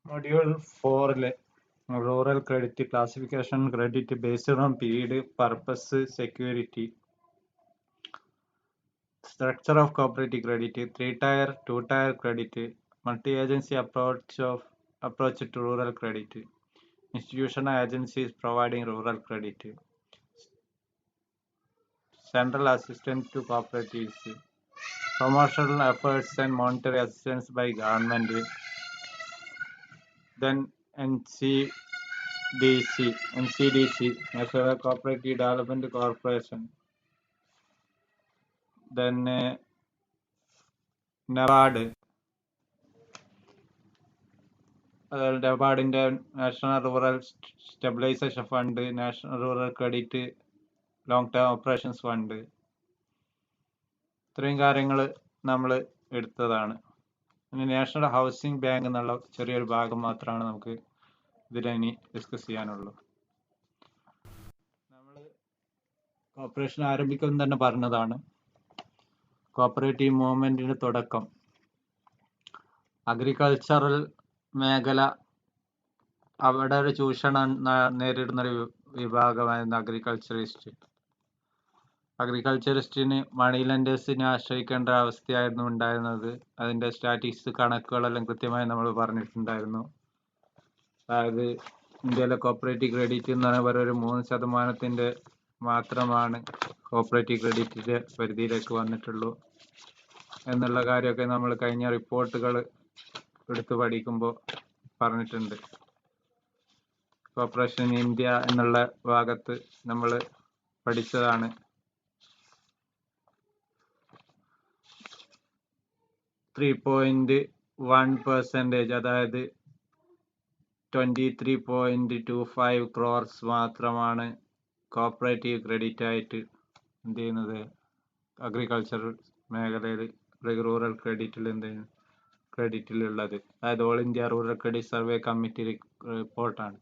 Module 4 Rural Credit Classification Credit based on period, purpose, security. Structure of cooperative credit: three-tier, two-tier credit, multi-agency approach to rural credit, institutional agencies providing rural credit, central assistance to cooperatives, promotional efforts and monetary assistance by government. Then NCDC, National Cooperative Development Corporation. Then NABARD, NABARDിന്റെ national rural stabilisation fund, national rural credit long term operations fund, ഇത്രയും കാര്യങ്ങൾ നമ്മൾ എടുത്തതാണ്. പിന്നെ national housing bank എന്നുള്ള ചെറിയൊരു ഭാഗം മാത്രമാണ് നമുക്ക് ഇതിനി ഡിസ്കസ് ചെയ്യാനുള്ളൂ. നമ്മൾ കോർപ്പറേഷൻ ആരംഭിക്കുമെന്ന് തന്നെ പറഞ്ഞതാണ്. കോപ്പറേറ്റീവ് മൂവ്മെന്റിന്റെ തുടക്കം അഗ്രികൾച്ചറൽ മേഖല, അവിടെ ഒരു ചൂഷണം നേരിടുന്ന ഒരു വിഭാഗമായിരുന്നു അഗ്രികൾച്ചറിസ്റ്റിന് മണി ലെൻഡേഴ്സിനെ ആശ്രയിക്കേണ്ട അവസ്ഥയായിരുന്നു ഉണ്ടായിരുന്നത്. അതിന്റെ സ്റ്റാറ്റിസ്റ്റിക്സ് കണക്കുകളെല്ലാം കൃത്യമായി നമ്മൾ പറഞ്ഞിട്ടുണ്ടായിരുന്നു. അതായത് ഇന്ത്യയിലെ കോപ്പറേറ്റീവ് ക്രെഡിറ്റ് എന്ന് പറയുമ്പോൾ ഒരു 3% മാത്രമാണ് കോപ്പറേറ്റീവ് ക്രെഡിറ്റിന്റെ പരിധിയിലേക്ക് വന്നിട്ടുള്ളൂ എന്നുള്ള കാര്യമൊക്കെ നമ്മൾ കഴിഞ്ഞ റിപ്പോർട്ടുകൾ എടുത്ത് പഠിക്കുമ്പോൾ പറഞ്ഞിട്ടുണ്ട്. കോപ്പറേഷൻ ഇന്ത്യ എന്നുള്ള ഭാഗത്ത് നമ്മൾ പഠിച്ചതാണ്. 3.1%, അതായത് 23.25 crores മാത്രമാണ് കോപ്പറേറ്റീവ് ക്രെഡിറ്റ് ആയിട്ട് എന്ത് ചെയ്യുന്നത് അഗ്രികൾച്ചർ മേഖലയിൽ റൂറൽ ക്രെഡിറ്റിലുള്ളത്. അതായത് all India rural credit survey committee റിപ്പോർട്ടാണ്.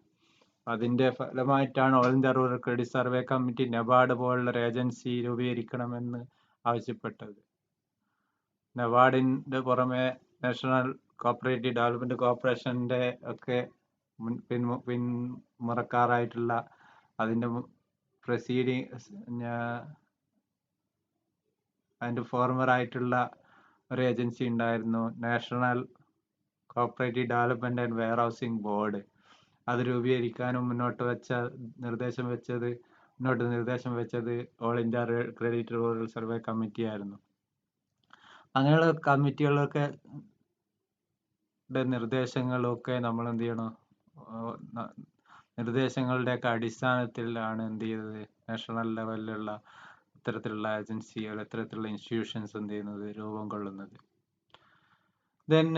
അതിന്റെ ഫലമായിട്ടാണ് all India rural credit survey committee NABARD പോലുള്ള ഒരു ഏജൻസി രൂപീകരിക്കണമെന്ന് ആവശ്യപ്പെട്ടത്. നബാർഡിന്റെ പുറമെ നാഷണൽ കോപ്പറേറ്റീവ് ഡെവലപ്മെന്റ് കോർപ്പറേഷന്റെ ഒക്കെ പിന്മുറക്കാരായിട്ടുള്ള അതിന്റെ അതിന്റെ ഫോർമർ ആയിട്ടുള്ള ഒരു ഏജൻസി ഉണ്ടായിരുന്നു, national cooperative development and warehousing board. അത് രൂപീകരിക്കാനും നിർദ്ദേശം വെച്ചത് all India credit rural survey committee ആയിരുന്നു. അങ്ങനെയുള്ള കമ്മിറ്റികളൊക്കെ നിർദ്ദേശങ്ങളൊക്കെ നമ്മൾ എന്ത് ചെയ്യണം, നിർദ്ദേശങ്ങളുടെയൊക്കെ അടിസ്ഥാനത്തിലാണ് എന്ത് ചെയ്തത് നാഷണൽ ലെവലിലുള്ള ഇത്തരത്തിലുള്ള ഏജൻസികൾ, ഇത്തരത്തിലുള്ള ഇൻസ്റ്റിറ്റ്യൂഷൻസ് എന്ത് ചെയ്യുന്നത് രൂപം കൊള്ളുന്നത്. ദെൻ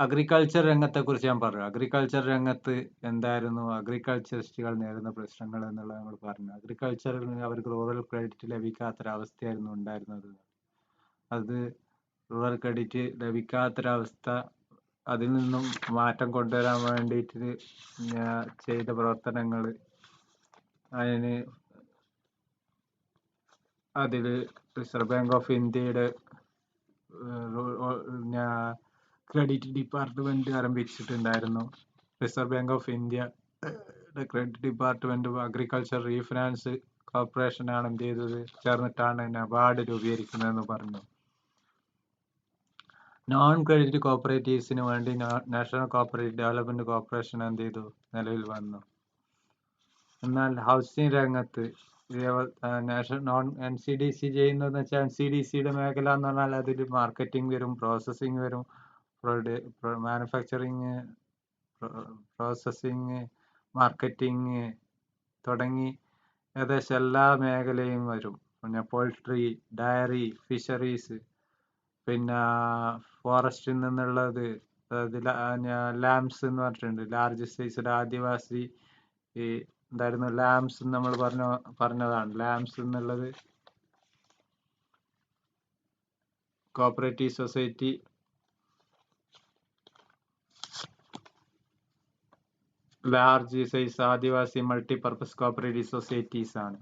അഗ്രികൾച്ചർ രംഗത്തെ കുറിച്ച് ഞാൻ പറഞ്ഞു. അഗ്രികൾച്ചർ രംഗത്ത് എന്തായിരുന്നു അഗ്രികൾച്ചറിസ്റ്റുകൾ നേരിടുന്ന പ്രശ്നങ്ങൾ എന്നുള്ളത് നമ്മൾ പറഞ്ഞു. അഗ്രികൾച്ചറിൽ അവർക്ക് റൂറൽ ക്രെഡിറ്റ് ലഭിക്കാത്തൊരവസ്ഥയായിരുന്നു ഉണ്ടായിരുന്നത്. അത് റൂറൽ ക്രെഡിറ്റ് ലഭിക്കാത്തൊരവസ്ഥ, അതിൽ നിന്നും മാറ്റം കൊണ്ടുവരാൻ വേണ്ടിയിട്ട് ചെയ്ത പ്രവർത്തനങ്ങൾ, അതിൽ റിസർവ് ബാങ്ക് ഓഫ് ഇന്ത്യയുടെ ക്രെഡിറ്റ് ഡിപ്പാർട്ട്മെന്റ് ആരംഭിച്ചിട്ടുണ്ടായിരുന്നു. Reserve bank of India credit department agriculture refinance കോർപ്പറേഷനാണ് എന്ത് ചെയ്തത് ചേർന്നിട്ടാണ് നബാർഡ് രൂപീകരിക്കുന്നതെന്ന് പറഞ്ഞു. നോൺ ക്രെഡിറ്റ് കോപ്പറേറ്റീവ്സിന് വേണ്ടി നാഷണൽ കോപ്പറേറ്റീവ് ഡെവലപ്മെന്റ് കോർപ്പറേഷൻ എന്ത് ചെയ്തു നിലവിൽ വന്നു. എന്നാൽ ഹൗസിംഗ് രംഗത്ത് NCDC ചെയ്യുന്നതെന്ന് വെച്ചാൽ NCDCയുടെ മേഖല എന്ന് പറഞ്ഞാൽ അതിൽ മാർക്കറ്റിംഗ് വരും, പ്രോസസ്സിംഗ് വരും, മാനുഫാക്ചറിങ്, പ്രോസസ്സിങ്, മാർക്കറ്റിംഗ് തുടങ്ങി ഏകദേശം എല്ലാ മേഖലയും വരും. പിന്നെ പോൾട്രി, ഡയറി, ഫിഷറീസ്, പിന്നെ ഫോറസ്റ്റിൽ നിന്നുള്ളത്, ലാംസ് എന്ന് പറഞ്ഞിട്ടുണ്ട്, ലാർജ് സൈസ്ഡ് ആദിവാസി എന്തായിരുന്നു ലാംസ് നമ്മൾ പറഞ്ഞതാണ്. ലാംസ് എന്നുള്ളത് കോപ്പറേറ്റീവ് സൊസൈറ്റി, ലാർജ് സൈസ് ആദിവാസി മൾട്ടിപർപ്പസ് കോപ്പറേറ്റീവ് സൊസൈറ്റീസ് ആണ്.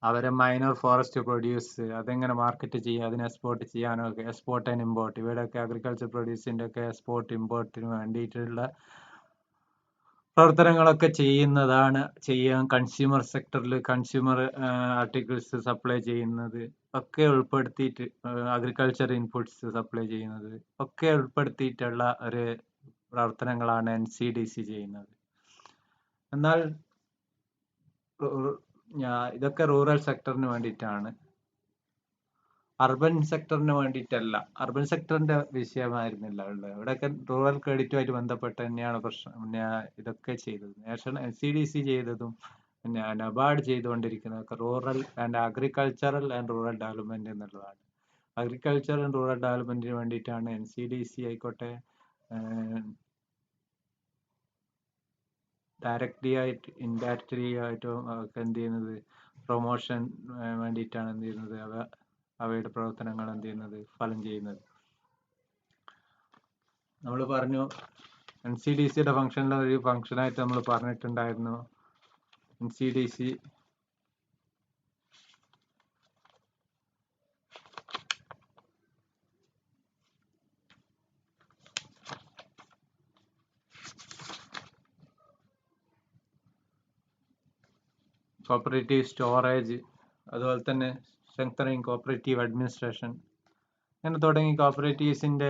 അവരെ മൈനർ ഫോറസ്റ്റ് പ്രൊഡ്യൂസ് അതെങ്ങനെ മാർക്കറ്റ് ചെയ്യുക, അതിനെ എക്സ്പോർട്ട് ചെയ്യാനൊക്കെ, എക്സ്പോർട്ട് ആൻഡ് ഇമ്പോർട്ട്, ഇവിടെയൊക്കെ അഗ്രികൾച്ചർ പ്രൊഡ്യൂസിൻ്റെ ഒക്കെ എക്സ്പോർട്ട് ഇമ്പോർട്ടിന് വേണ്ടിയിട്ടുള്ള പ്രവർത്തനങ്ങളൊക്കെ ചെയ്യാൻ കൺസ്യൂമർ സെക്ടറിൽ കൺസ്യൂമർ ആർട്ടിക്കിൾസ് സപ്ലൈ ചെയ്യുന്നത് ഒക്കെ ഉൾപ്പെടുത്തിയിട്ട്, അഗ്രികൾച്ചർ ഇൻപുട്സ് സപ്ലൈ ചെയ്യുന്നത് ഒക്കെ ഉൾപ്പെടുത്തിയിട്ടുള്ള ഒരു പ്രവർത്തനങ്ങളാണ് NCDC ചെയ്യുന്നത്. എന്നാൽ ഇതൊക്കെ റൂറൽ സെക്ടറിന് വേണ്ടിയിട്ടാണ്, അർബൻ സെക്ടറിന് വേണ്ടിയിട്ടല്ല. അർബൻ സെക്ടറിന്റെ വിഷയമായിരുന്നില്ല ഉള്ളത്. ഇവിടെയൊക്കെ റൂറൽ ക്രെഡിറ്റുമായിട്ട് ബന്ധപ്പെട്ട് തന്നെയാണ് പ്രശ്നം ഇതൊക്കെ ചെയ്തത്. NCDC ചെയ്തതും നബാർഡ് ചെയ്തുകൊണ്ടിരിക്കുന്നതൊക്കെ rural and agricultural and rural development എന്നുള്ളതാണ്. അഗ്രികൾച്ചർ ആൻഡ് റൂറൽ ഡെവലപ്മെന്റിന് വേണ്ടിയിട്ടാണ് NCDC ആയിക്കോട്ടെ, ഡയറക്റ്റ്ലി ആയിട്ട് ഇൻഡയറക്റ്റ്ലി ആയിട്ടും ഒക്കെ എന്ത് ചെയ്യുന്നത്, പ്രൊമോഷൻ വേണ്ടിയിട്ടാണ് എന്ത് ചെയ്യുന്നത്, അവയുടെ പ്രവർത്തനങ്ങൾ എന്ത് ചെയ്യുന്നത്, ഫലം ചെയ്യുന്നത്. നമ്മൾ പറഞ്ഞു NCDCയുടെ ഫംഗ്ഷനിലെ ഒരു ഫംഗ്ഷനായിട്ട് നമ്മൾ പറഞ്ഞിട്ടുണ്ടായിരുന്നു. NCDC കോപ്പറേറ്റീവ് സ്റ്റോറേജ്, അതുപോലെ തന്നെ സ്ട്രെങ്തനിങ് കോപ്പറേറ്റീവ് അഡ്മിനിസ്ട്രേഷൻ, അങ്ങനെ തുടങ്ങി കോപ്പറേറ്റീവ്സിന്റെ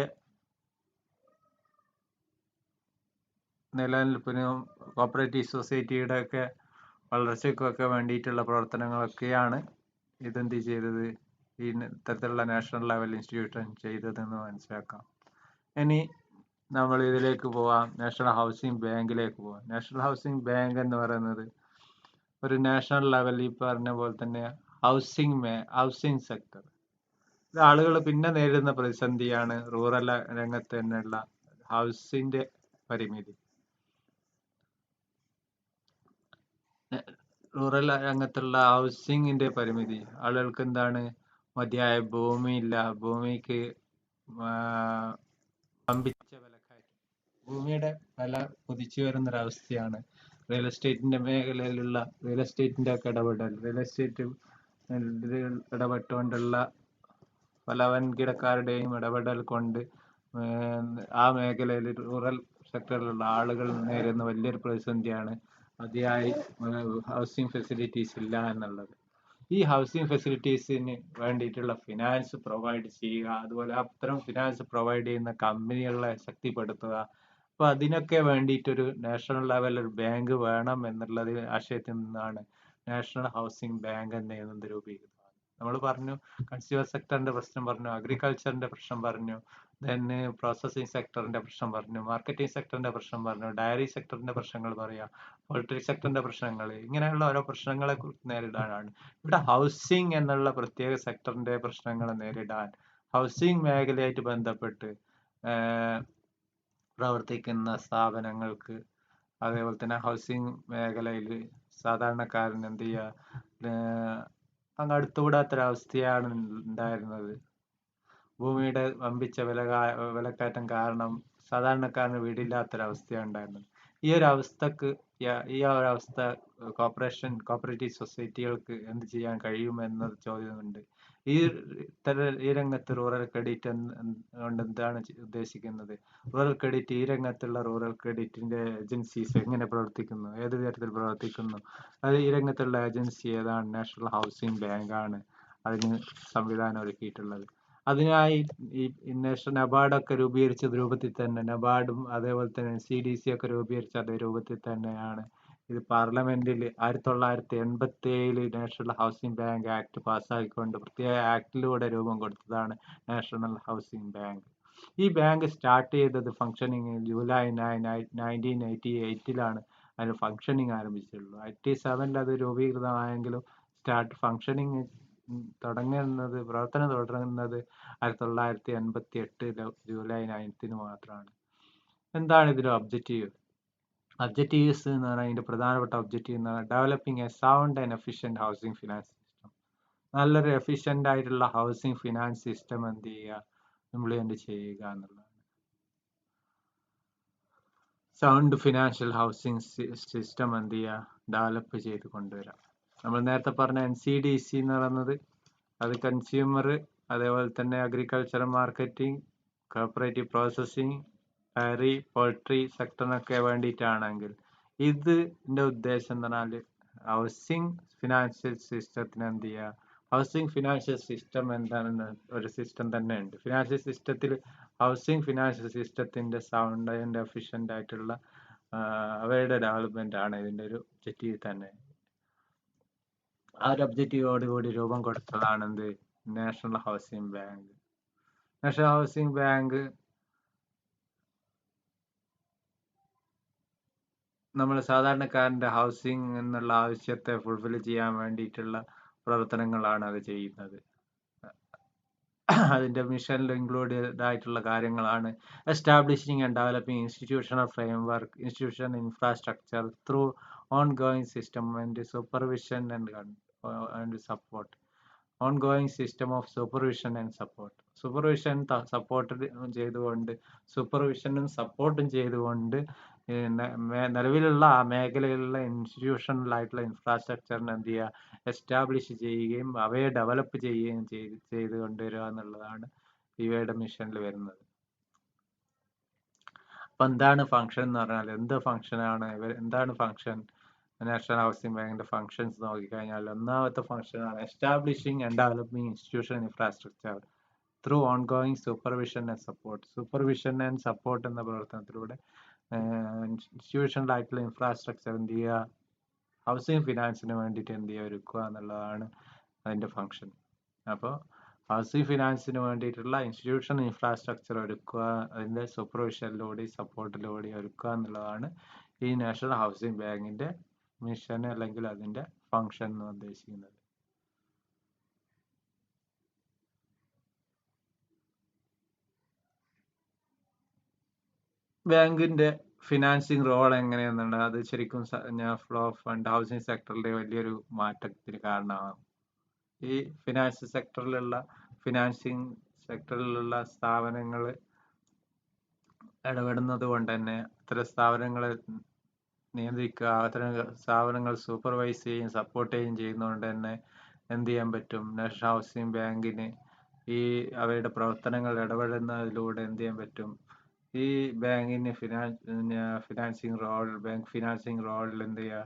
നിലനിൽപ്പിനും കോപ്പറേറ്റീവ് സൊസൈറ്റിയുടെ ഒക്കെ വളർച്ചയ്ക്കൊക്കെ വേണ്ടിയിട്ടുള്ള പ്രവർത്തനങ്ങളൊക്കെയാണ് ഇതെന്ത് ചെയ്തത്, ഈ ഇത്തരത്തിലുള്ള നാഷണൽ ലെവൽ ഇൻസ്റ്റിറ്റ്യൂഷൻ ചെയ്തതെന്ന് മനസ്സിലാക്കാം. ഇനി നമ്മൾ ഇതിലേക്ക് പോവാം, നാഷണൽ ഹൗസിംഗ് ബാങ്കിലേക്ക് പോവാം. നാഷണൽ ഹൗസിംഗ് ബാങ്ക് എന്ന് പറയുന്നത് ഒരു നാഷണൽ ലെവൽ, ഈ പറഞ്ഞ പോലെ തന്നെ ഹൗസിംഗ് സെക്ടർ, ആളുകൾ പിന്നെ നേരിടുന്ന പ്രതിസന്ധിയാണ് റൂറൽ രംഗത്ത് തന്നെയുള്ള ഹൗസിന്റെ പരിമിതി. റൂറൽ രംഗത്തുള്ള ഹൗസിങ്ങിന്റെ പരിമിതി, ആളുകൾക്ക് എന്താണ്, മതിയായ ഭൂമിയില്ല, ഭൂമിക്ക് വമ്പിച്ച വിലക്കയറ്റം, ഭൂമിയുടെ വില കുതിച്ചു വരുന്നൊരവസ്ഥയാണ്. റിയൽ എസ്റ്റേറ്റിന്റെ മേഖലയിലുള്ള റിയൽ എസ്റ്റേറ്റിന്റെ ഒക്കെ ഇടപെടൽ, റിയൽ എസ്റ്റേറ്റ് ഇടപെട്ടുകൊണ്ടുള്ള പല വൻകിടക്കാരുടെയും ഇടപെടൽ കൊണ്ട് ആ മേഖലയിൽ റൂറൽ സെക്ടറിലുള്ള ആളുകൾ നേരിടുന്ന വലിയൊരു പ്രതിസന്ധിയാണ് മതിയായി ഹൗസിംഗ് ഫെസിലിറ്റീസ് ഇല്ല എന്നുള്ളത്. ഈ ഹൗസിംഗ് ഫെസിലിറ്റീസിന് വേണ്ടിയിട്ടുള്ള ഫിനാൻസ് പ്രൊവൈഡ് ചെയ്യുക, അതുപോലെ അത്തരം ഫിനാൻസ് പ്രൊവൈഡ് ചെയ്യുന്ന കമ്പനികളെ ശക്തിപ്പെടുത്തുക. അപ്പോൾ അതിനൊക്കെ വേണ്ടിയിട്ടൊരു നാഷണൽ ലെവൽ ഒരു ബാങ്ക് വേണം എന്നുള്ളത് ആശയത്തിൽ നിന്നാണ് നാഷണൽ ഹൗസിംഗ് ബാങ്ക് എന്നത് രൂപീകരിക്കുന്നത്. നമ്മൾ പറഞ്ഞു കൺസ്യൂമർ സെക്ടറിന്റെ പ്രശ്നം പറഞ്ഞു, അഗ്രികൾച്ചറിന്റെ പ്രശ്നം പറഞ്ഞു, then പ്രോസസ്സിംഗ് സെക്ടറിന്റെ പ്രശ്നം പറഞ്ഞു, മാർക്കറ്റിംഗ് സെക്ടറിന്റെ പ്രശ്നം പറഞ്ഞു, ഡയറി സെക്ടറിന്റെ പ്രശ്നങ്ങൾ പറയാം, പോൾട്രി സെക്ടറിന്റെ പ്രശ്നങ്ങൾ, ഇങ്ങനെയുള്ള ഓരോ പ്രശ്നങ്ങളെ കുറിച്ച് നേരിടാനാണ് ഇവിടെ ഹൗസിംഗ് എന്നുള്ള പ്രത്യേക സെക്ടറിന്റെ പ്രശ്നങ്ങൾ നേരിടാൻ ഹൗസിംഗ് മേഖലയായിട്ട് ബന്ധപ്പെട്ട് പ്രവർത്തിക്കുന്ന സ്ഥാപനങ്ങൾക്ക്, അതേപോലെ തന്നെ ഹൗസിംഗ് മേഖലയിൽ സാധാരണക്കാരന് എന്ത് ചെയ്യുക, അങ്ങ് അടുത്തുകൂടാത്തൊരവസ്ഥയാണ് ഉണ്ടായിരുന്നത്. ഭൂമിയുടെ വമ്പിച്ച വിലക്കയറ്റം കാരണം സാധാരണക്കാരന് വീടില്ലാത്തൊരവസ്ഥയാണ് ഉണ്ടായിരുന്നത്. ഈ ഒരു അവസ്ഥ കോപ്പറേറ്റീവ് സൊസൈറ്റികൾക്ക് എന്ത് ചെയ്യാൻ കഴിയുമെന്ന ചോദ്യമുണ്ട്. ഈ രംഗത്ത് റൂറൽ ക്രെഡിറ്റ് കൊണ്ട് എന്താണ് ഉദ്ദേശിക്കുന്നത്, റൂറൽ ക്രെഡിറ്റ്, ഈ രംഗത്തുള്ള റൂറൽ ക്രെഡിറ്റിന്റെ ഏജൻസീസ് എങ്ങനെ പ്രവർത്തിക്കുന്നു, ഏത് തരത്തിൽ പ്രവർത്തിക്കുന്നു, അത് ഈ രംഗത്തുള്ള ഏജൻസി ഏതാണ്, നാഷണൽ ഹൗസിംഗ് ബാങ്കാണ് അതിന് സംവിധാനം ഒരുക്കിയിട്ടുള്ളത്. അതിനായി ഈ നബാർഡൊക്കെ രൂപീകരിച്ച രൂപത്തിൽ തന്നെ, നബാർഡും അതേപോലെ തന്നെ NCDC ഒക്കെ രൂപീകരിച്ച അതേ രൂപത്തിൽ തന്നെയാണ് ഇത് പാർലമെന്റിൽ 1987 നാഷണൽ ഹൗസിംഗ് ബാങ്ക് ആക്ട് പാസ്സാക്കിക്കൊണ്ട് പ്രത്യേക ആക്ടിലൂടെ രൂപം കൊടുത്തതാണ് നാഷണൽ ഹൗസിംഗ് ബാങ്ക്. ഈ ബാങ്ക് സ്റ്റാർട്ട് ചെയ്തത് ഫംഗ്ഷനിങ് ജൂലൈ 1988 അതിന് ഫംഗ്ഷനിങ് ആരംഭിച്ചിട്ടുള്ളൂ. 87 അത് രൂപീകൃതമായെങ്കിലും ഫംഗ്ഷനിങ് പ്രവർത്തനം തുടങ്ങുന്നത് 1988 ജൂലൈ 9 മാത്രമാണ്. എന്താണ് ഇതിന്റെ ഒബ്ജക്റ്റീവ്സ് എന്ന് പറഞ്ഞാൽ, ഇതിന്റെ പ്രധാനപ്പെട്ട ഒബ്ജക്റ്റീവ് എന്ന് പറഞ്ഞാൽ developing A sound and efficient housing finance system. നല്ലൊരു എഫിഷ്യന്റ് ആയിട്ടുള്ള ഹൗസിംഗ് ഫിനാൻസ് സിസ്റ്റം എന്ത് ചെയ്യുക, ഇംപ്ലിമെന്റ് ചെയ്യുക എന്നുള്ളതാണ്. സൗണ്ട് ഫിനാൻഷ്യൽ ഹൗസിംഗ് സിസ്റ്റം എന്ത് ചെയ്യുക, ഡെവലപ്പ് ചെയ്ത് കൊണ്ടുവരാം. നമ്മൾ നേരത്തെ പറഞ്ഞ NCDC എന്ന് പറയുന്നത് അത് കൺസ്യൂമർ, അതേപോലെ തന്നെ agriculture marketing, cooperative processing, dairy, poultry സെക്ടറിനൊക്കെ വേണ്ടിയിട്ടാണെങ്കിൽ ഇതിൻ്റെ ഉദ്ദേശം എന്ന് പറഞ്ഞാൽ ഹൗസിംഗ് ഫിനാൻഷ്യൽ സിസ്റ്റത്തിന് എന്ത് ചെയ്യുക, ഹൗസിംഗ് ഫിനാൻഷ്യൽ സിസ്റ്റം എന്താണെന്ന് ഒരു സിസ്റ്റം തന്നെ ഉണ്ട്. ഫിനാൻഷ്യൽ സിസ്റ്റത്തിൽ ഹൗസിംഗ് ഫിനാൻഷ്യൽ സിസ്റ്റത്തിൻ്റെ സൗണ്ട് ആൻഡ് എഫിഷ്യൻ്റ് ആയിട്ടുള്ള അവയുടെ ഡെവലപ്മെൻ്റ് ആണ് ഇതിൻ്റെ ഒരു ഒബ്ജക്റ്റീവ് തന്നെ. ആ ഒരു ഒബ്ജക്റ്റീവോടുകൂടി രൂപം കൊടുത്തതാണ് എന്ത്, national housing bank. National housing bank നമ്മൾ സാധാരണക്കാരൻ്റെ ഹൗസിംഗ് എന്നുള്ള ആവശ്യത്തെ ഫുൾഫിൽ ചെയ്യാൻ വേണ്ടിയിട്ടുള്ള പ്രവർത്തനങ്ങളാണ് അത് ചെയ്യുന്നത്. അതിൻ്റെ മിഷനിൽ ഇൻക്ലൂഡഡ് ആയിട്ടുള്ള കാര്യങ്ങളാണ് establishing and developing institutional framework, institution infrastructure through ongoing system and supervision and support. Ongoing system of supervision and support. Supervision support ചെയ്തുകൊണ്ട്, സൂപ്പർവിഷനും സപ്പോർട്ടും ചെയ്തുകൊണ്ട് നിലവിലുള്ള ആ മേഖലയിലുള്ള ഇൻസ്റ്റിറ്റ്യൂഷണലായിട്ടുള്ള ഇൻഫ്രാസ്ട്രക്ചറിനെ എന്ത് ചെയ്യുക, എസ്റ്റാബ്ലിഷ് ചെയ്യുകയും അവയെ ഡെവലപ്പ് ചെയ്യുകയും ചെയ്ത് കൊണ്ടുവരിക എന്നുള്ളതാണ് ഇവയുടെ മിഷനിൽ വരുന്നത്. അപ്പം എന്താണ് ഫംഗ്ഷൻ എന്ന് പറഞ്ഞാൽ, എന്താണ് ഫംഗ്ഷൻ? നാഷണൽ ഹൗസിംഗ് ബാങ്കിന്റെ ഫംഗ്ഷൻസ് നോക്കിക്കഴിഞ്ഞാൽ ഒന്നാമത്തെ ഫംഗ്ഷനാണ് establishing and developing institution infrastructure through ongoing supervision and support. Supervision and support എന്ന പ്രവർത്തനത്തിലൂടെ ഇൻസ്റ്റിറ്റ്യൂഷണലായിട്ടുള്ള ഇൻഫ്രാസ്ട്രക്ചർ എന്ത് ചെയ്യുക, ഹൗസിംഗ് ഫിനാൻസിന് വേണ്ടിയിട്ട് എന്ത് ചെയ്യുക, ഒരുക്കുക എന്നുള്ളതാണ് അതിൻ്റെ ഫംഗ്ഷൻ. അപ്പോൾ ഹൗസിംഗ് ഫിനാൻസിന് വേണ്ടിയിട്ടുള്ള ഇൻസ്റ്റിറ്റ്യൂഷൻ ഇൻഫ്രാസ്ട്രക്ചർ ഒരുക്കുക, അതിൻ്റെ സൂപ്പർവിഷനിലൂടെ സപ്പോർട്ടിലൂടെ ഒരുക്കുക എന്നുള്ളതാണ് ഈ നാഷണൽ ഹൗസിംഗ് ബാങ്കിൻ്റെ മിഷൻ അല്ലെങ്കിൽ അതിൻ്റെ ഫംഗ്ഷൻ എന്ന് ഉദ്ദേശിക്കുന്നത്. ബാങ്കിന്റെ ഫിനാൻസിങ് റോൾ എങ്ങനെയാണെന്നുണ്ട് അത് ശരിക്കും ഫ്ലോ ഓഫ് ഫണ്ട് ഹൗസിംഗ് സെക്ടറിലെ വലിയൊരു മാറ്റത്തിന് കാരണമാകും. ഈ ഫിനാൻസ് സെക്ടറിലുള്ള ഫിനാൻസിങ് സെക്ടറിലുള്ള സ്ഥാപനങ്ങൾ ഇടപെടുന്നത് കൊണ്ട് തന്നെ അത്തരം സ്ഥാപനങ്ങളെ നിയന്ത്രിക്കുക, അത്തരം സ്ഥാപനങ്ങൾ സൂപ്പർവൈസ് ചെയ്യുകയും സപ്പോർട്ട് ചെയ്യുകയും ചെയ്യുന്നതുകൊണ്ട് തന്നെ എന്ത് ചെയ്യാൻ പറ്റും, നാഷണൽ ഹൗസിംഗ് ബാങ്കിന് ഈ അവയുടെ പ്രവർത്തനങ്ങൾ ഇടപെടുന്നതിലൂടെ എന്ത് ചെയ്യാൻ പറ്റും, ഈ ബാങ്കിന് ബാങ്ക് ഫിനാൻസിങ് റോളിൽ എന്ത് ചെയ്യുക,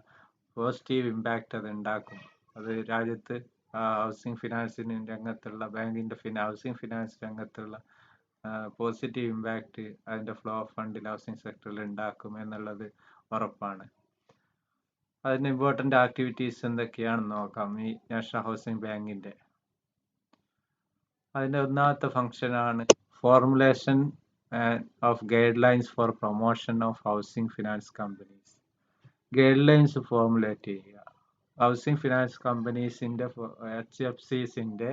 പോസിറ്റീവ് ഇമ്പാക്റ്റ് അത് ഉണ്ടാക്കും. അത് രാജ്യത്ത് ഹൗസിംഗ് ഫിനാൻസിന് രംഗത്തുള്ള ബാങ്കിൻ്റെ ഹൗസിംഗ് ഫിനാൻസ് രംഗത്തുള്ള പോസിറ്റീവ് ഇമ്പാക്റ്റ് അതിൻ്റെ ഫ്ലോ ഓഫ് ഫണ്ടിൽ ഹൗസിംഗ് സെക്ടറിൽ ഉണ്ടാക്കും എന്നുള്ളത് ഉറപ്പാണ്. അതിന് ഇമ്പോർട്ടൻ്റ് ആക്ടിവിറ്റീസ് എന്തൊക്കെയാണെന്ന് നോക്കാം ഈ നാഷണൽ ഹൗസിംഗ് ബാങ്കിൻ്റെ. അതിൻ്റെ ഒന്നാമത്തെ ഫംഗ്ഷനാണ് formulation of guide lines four promotion of housing finance companies. Guide lines formulate ചെയ്യുക. ഹൗസിംഗ് ഫിനാൻസ് കമ്പനീസിൻ്റെ HFCസിൻ്റെ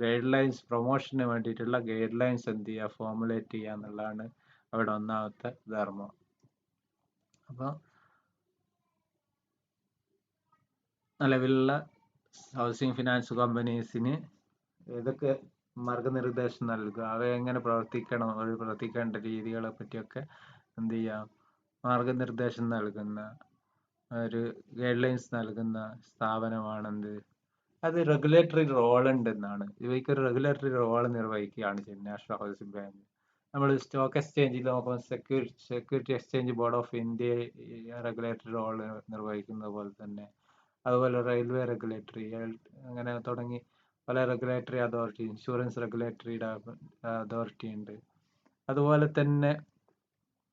ഗൈഡ് ലൈൻസ് പ്രൊമോഷന് വേണ്ടിയിട്ടുള്ള ഗൈഡ് ലൈൻസ് എന്ത് ചെയ്യുക, ഫോർമുലേറ്റ് ചെയ്യുക എന്നുള്ളതാണ് അവിടെ ഒന്നാമത്തെ ധർമ്മം. അപ്പോൾ നിലവിലുള്ള ഹൗസിംഗ് ഫിനാൻസ് കമ്പനീസിന് ഏതൊക്കെ മാർഗനിർദ്ദേശം നൽകുക, അവ എങ്ങനെ പ്രവർത്തിക്കണം, അവർ പ്രവർത്തിക്കേണ്ട രീതികളെ പറ്റിയൊക്കെ എന്ത് ചെയ്യാം, മാർഗനിർദ്ദേശം നൽകുന്ന ഒരു ഗൈഡ് ലൈൻസ് നൽകുന്ന സ്ഥാപനമാണെന്ത്, അത് റെഗുലേറ്ററി റോൾ ഉണ്ടെന്നാണ്. ഇവയ്ക്കൊരു റെഗുലേറ്ററി റോൾ നിർവഹിക്കുകയാണ് ചെയ്യുന്നത് നാഷണൽ ഹൗസിംഗ് ബാങ്ക്. നമ്മൾ സ്റ്റോക്ക് എക്സ്ചേഞ്ചിൽ നോക്കുമ്പോൾ security exchange board of India regulatory role നിർവഹിക്കുന്നത് പോലെ തന്നെ, അതുപോലെ റെയിൽവേ റെഗുലേറ്ററി, അങ്ങനെ തുടങ്ങി പല regulatory authority, insurance regulatory authority ഉണ്ട്. അതുപോലെ തന്നെ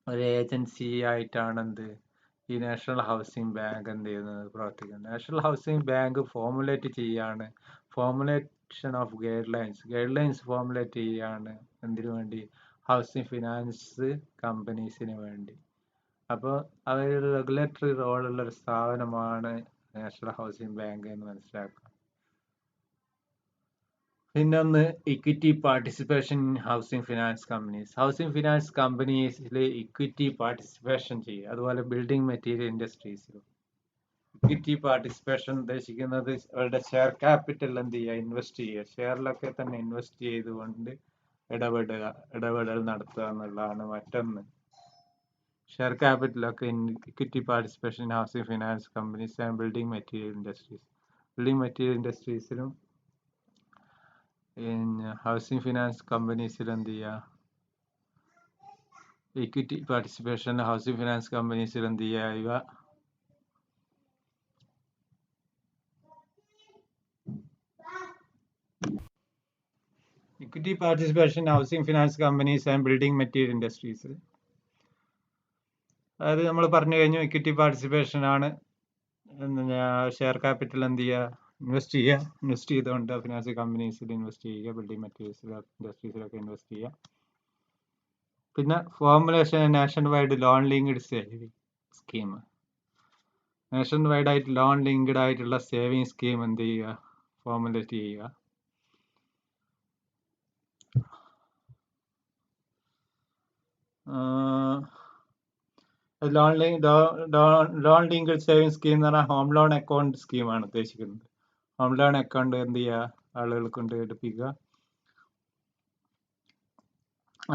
ഒരു ഏജൻസി ആയിട്ടാണ് എന്ത് ഈ നാഷണൽ ഹൗസിംഗ് ബാങ്ക് എന്ത് ചെയ്യുന്നത്, പ്രവർത്തിക്കുന്നത്. നാഷണൽ ഹൗസിംഗ് ബാങ്ക് ഫോർമുലേറ്റ് ചെയ്യാണ്, formulation of guide lines formulate ചെയ്യാണ് എന്തിനു വേണ്ടി, ഹൗസിംഗ് ഫിനാൻസ് കമ്പനീസിന് വേണ്ടി. അപ്പോൾ അവരുടെ റെഗുലേറ്ററി റോളുള്ള ഒരു സ്ഥാപനമാണ് നാഷണൽ ഹൗസിംഗ് ബാങ്ക് എന്ന് മനസ്സിലാക്കുക. പിന്നെ equity participation in housing finance companies. Housing finance കമ്പനീസിൽ ഇക്വിറ്റി പാർട്ടിസിപ്പേഷൻ ചെയ്യുക. അതുപോലെ ബിൽഡിംഗ് മെറ്റീരിയൽ ഇൻഡസ്ട്രീസിലും ഇക്വിറ്റി പാർട്ടിസിപ്പേഷൻ ഉദ്ദേശിക്കുന്നത് അവരുടെ ഷെയർ ക്യാപിറ്റൽ എന്ത് ചെയ്യുക, ഇൻവെസ്റ്റ് ചെയ്യുക, ഷെയറിലൊക്കെ തന്നെ ഇൻവെസ്റ്റ് ചെയ്തുകൊണ്ട് ഇടപെടൽ നടത്തുക എന്നുള്ളതാണ് മറ്റൊന്ന്. ഷെയർ ക്യാപിറ്റലൊക്കെ equity participation in housing finance companies and building material industries. Building material ഇൻഡസ്ട്രീസിലും ഹൗസിംഗ് ഫിനാൻസ് കമ്പനീസിലും എന്ത് ചെയ്യുക, ഇക്വിറ്റി പാർട്ടിസിപ്പേഷൻ ഹൗസിംഗ് ഫിനാൻസ് കമ്പനീസിൽ എന്ത് ചെയ്യുക, equity participation housing finance companies and building material industries. അതായത് നമ്മൾ പറഞ്ഞു കഴിഞ്ഞു, ഇക്വിറ്റി പാർട്ടിസിപ്പേഷൻ ആണ് ഷെയർ ക്യാപിറ്റൽ എന്ത് ചെയ്യുക, ഇൻവെസ്റ്റ് ചെയ്തുകൊണ്ട് ഫിനാൻസ് കമ്പനീസിൽ ഇൻവെസ്റ്റ് ചെയ്യുക, ബിൽഡിംഗ് മെറ്റീരിയൽസിൽ ഇൻഡസ്ട്രീസിലൊക്കെ ഇൻവെസ്റ്റ് ചെയ്യുക. പിന്നെ formulation nationwide loan linked saving scheme. Nation wide ആയിട്ട് ലോൺ ലിങ്ക്ഡ് ആയിട്ടുള്ള സേവിങ് സ്കീം എന്ത് ചെയ്യുക, ഫോർമുലേറ്റ് ചെയ്യുക. ലോൺ ലിങ്ക്ഡ് സേവിങ് സ്കീം എന്ന് പറഞ്ഞാൽ ഹോം ലോൺ അക്കൗണ്ട് സ്കീമാണ് ഉദ്ദേശിക്കുന്നത്. ഹോം ലോൺ അക്കൗണ്ട് എന്ത് ചെയ്യുക, ആളുകൾ കൊണ്ട് എടുപ്പിക്കുക.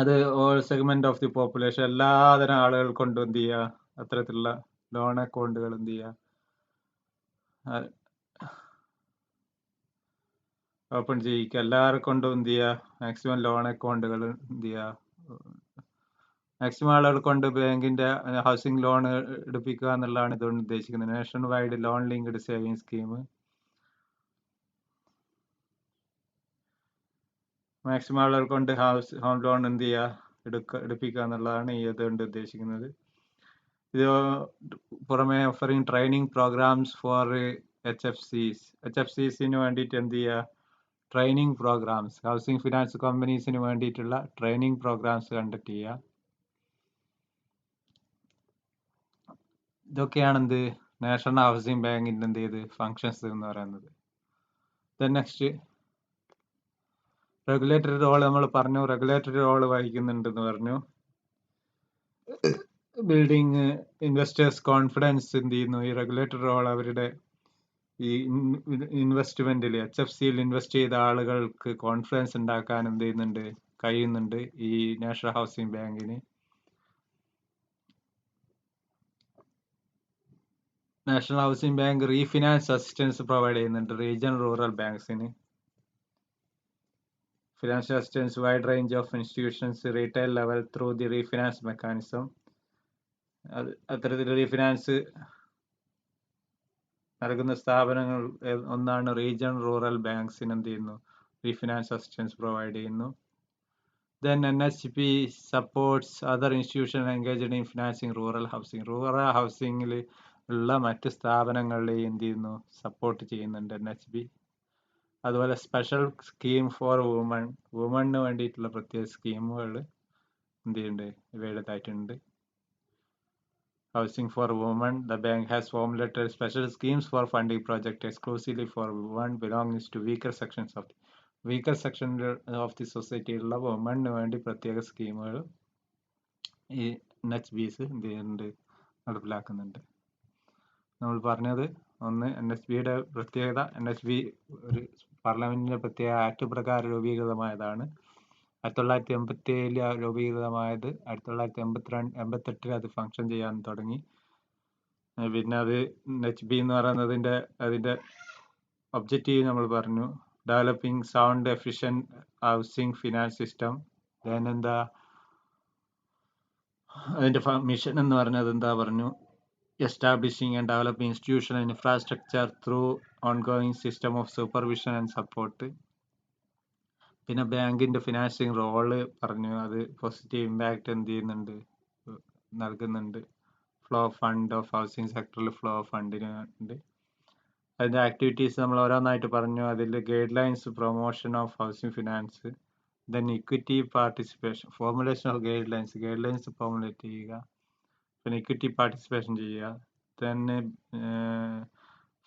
അത് all segment of the population, എല്ലാതരം ആളുകൾ കൊണ്ട് എന്ത് ചെയ്യുക, അത്തരത്തിലുള്ള ലോൺ അക്കൗണ്ടുകൾ എന്ത് ചെയ്യുക, ഓപ്പൺ ചെയ്യിക്കുക. എല്ലാവരും കൊണ്ടും എന്ത് ചെയ്യുക, മാക്സിമം ലോൺ അക്കൗണ്ടുകൾ എന്ത് ചെയ്യുക, മാക്സിമം ആളുകൾ കൊണ്ട് ബാങ്കിന്റെ ഹൗസിംഗ് ലോൺ എടുപ്പിക്കുക എന്നുള്ളതാണ് ഇതുകൊണ്ട് ഉദ്ദേശിക്കുന്നത്. Nation wide loan linked saving scheme. Maximum ആളുകൾ കൊണ്ട് ഹോം ലോൺ എന്ത് ചെയ്യുക, എടുപ്പിക്കുക എന്നുള്ളതാണ് ഈ ഇതുകൊണ്ട് ഉദ്ദേശിക്കുന്നത്. ഇത് പുറമെ offering training programs for HFCs വേണ്ടിയിട്ട് എന്ത് ചെയ്യുക, ട്രെയിനിങ് പ്രോഗ്രാംസ്, ഹൗസിംഗ് ഫിനാൻസ് കമ്പനീസിന് വേണ്ടിയിട്ടുള്ള ട്രെയിനിങ് പ്രോഗ്രാംസ് കണ്ടക്ട് ചെയ്യുക. ഇതൊക്കെയാണ് എന്ത് നാഷണൽ ഹൗസിംഗ് ബാങ്കിന്റെ എന്ത് ചെയ്ത് ഫങ്ഷൻസ് എന്ന് പറയുന്നത്. നെക്സ്റ്റ് റെഗുലേറ്ററി റോൾ നമ്മൾ പറഞ്ഞു, റെഗുലേറ്ററി റോൾ വഹിക്കുന്നുണ്ടെന്ന് പറഞ്ഞു. ബിൽഡിംഗ് ഇൻവെസ്റ്റേഴ്സ് കോൺഫിഡൻസ് എന്ത് ചെയ്യുന്നു, ഈ റെഗുലേറ്ററി റോൾ അവരുടെ ഈ ഇൻവെസ്റ്റ്മെന്റിൽ HFCയിൽ ഇൻവെസ്റ്റ് ചെയ്ത ആളുകൾക്ക് കോൺഫിഡൻസ് ഉണ്ടാക്കാൻ എന്ത് ചെയ്യുന്നുണ്ട്, കഴിയുന്നുണ്ട് ഈ നാഷണൽ ഹൗസിംഗ് ബാങ്കിന്. National housing bank refinance assistance provide ചെയ്യുന്നുണ്ട് റീജിയണൽ റൂറൽ ബാങ്ക്സിന്. Financial assistance wide range of institutions retail level through the refinance mechanism. അത്തരത്തിൽ റീഫിനാൻസ് നൽകുന്ന സ്ഥാപനങ്ങൾ ഒന്നാണ് റീജിയണൽ റൂറൽ ബാങ്ക്സിന് എന്ത് ചെയ്യുന്നു, റീഫിനാൻസ് അസിസ്റ്റൻസ് പ്രൊവൈഡ് ചെയ്യുന്നു. Then NHB supports other institutions engaged in financing rural housing. Rural ഹൗസിംഗിൽ ഉള്ള മറ്റ് സ്ഥാപനങ്ങളെ എന്ത് ചെയ്യുന്നു, സപ്പോർട്ട് ചെയ്യുന്നുണ്ട് NHB. അതുപോലെ സ്പെഷ്യൽ സ്കീം ഫോർ വുമണിന് വേണ്ടിയിട്ടുള്ള പ്രത്യേക സ്കീമുകൾ എന്ത് ചെയ്യുന്നുണ്ട്, ഇവയുടേതായിട്ടുണ്ട്. Housing for women, the bank has formulated special schemes for funding projects exclusively for women belonging to weaker sections of the society ഉള്ള വുമണിന് വേണ്ടി പ്രത്യേക സ്കീമുകൾ ഈ NHBs എന്ത് ചെയ്യുന്നുണ്ട്, നടപ്പിലാക്കുന്നുണ്ട്. നമ്മൾ പറഞ്ഞത് ഒന്ന് NHBയുടെ പ്രത്യേകത, NHB ഒരു പാർലമെന്റിന്റെ പ്രത്യേക ആക്ട് പ്രകാരം രൂപീകൃതമായതാണ്. 1987 രൂപീകൃതമായത്. 1988 അത് ഫങ്ഷൻ ചെയ്യാൻ തുടങ്ങി. പിന്നെ അത് NHB എന്ന് പറയുന്നതിന്റെ അതിന്റെ ഒബ്ജക്റ്റീവ് നമ്മൾ പറഞ്ഞു, developing sound efficient housing finance system. എന്താ അതിന്റെ മിഷൻ എന്ന് പറഞ്ഞത് എന്താ പറഞ്ഞു, establishing and developing institutional infrastructure through ongoing system of supervision and support. പിന്നെ ബാങ്കിന്റെ ഫിനാൻസിങ് റോള് പറഞ്ഞു, അത് പോസിറ്റീവ് ഇമ്പാക്റ്റ് എന്ത് ചെയ്യുന്നുണ്ട്, നൽകുന്നുണ്ട്. ഫ്ലോ ഫണ്ട് ഓഫ് ഹൗസിംഗ് സെക്ടറിൽ ഫ്ലോ ഫണ്ടിന് ഉണ്ട്. അതിന്റെ ആക്ടിവിറ്റീസ് നമ്മൾ ഓരോന്നായിട്ട് പറഞ്ഞു. അതിൽ guide lines, promotion of housing finance, then equity participation, formulation of guide lines formulate ചെയ്യുക, പിന്നെ ഇക്വിറ്റി പാർട്ടിസിപ്പേഷൻ ചെയ്യുക, തന്നെ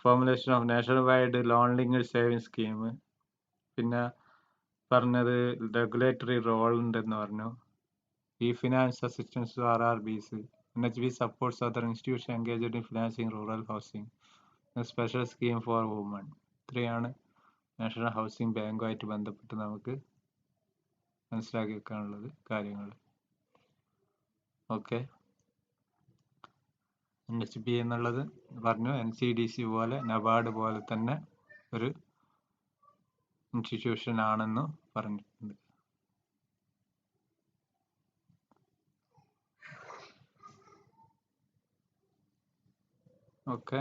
formulation of national wide loan linked saving scheme. പിന്നെ പറഞ്ഞത് റെഗുലേറ്ററി റോൾ ഉണ്ടെന്ന് പറഞ്ഞു. ഈ finance assistance RRBs. NHB supports other institution engaged in financing rural housing, special scheme for woman. ഇത്രയാണ് നാഷണൽ ഹൗസിംഗ് ബാങ്കുമായിട്ട് ബന്ധപ്പെട്ട് നമുക്ക് മനസ്സിലാക്കി വെക്കാനുള്ളത് കാര്യങ്ങൾ. ഓക്കെ. NHB എന്നുള്ളത് പറഞ്ഞു. NCDC പോലെ നബാർഡ് പോലെ തന്നെ ഒരു ഇൻസ്റ്റിറ്റ്യൂഷൻ ആണെന്ന് പറഞ്ഞിട്ടുണ്ട്. ഓക്കെ.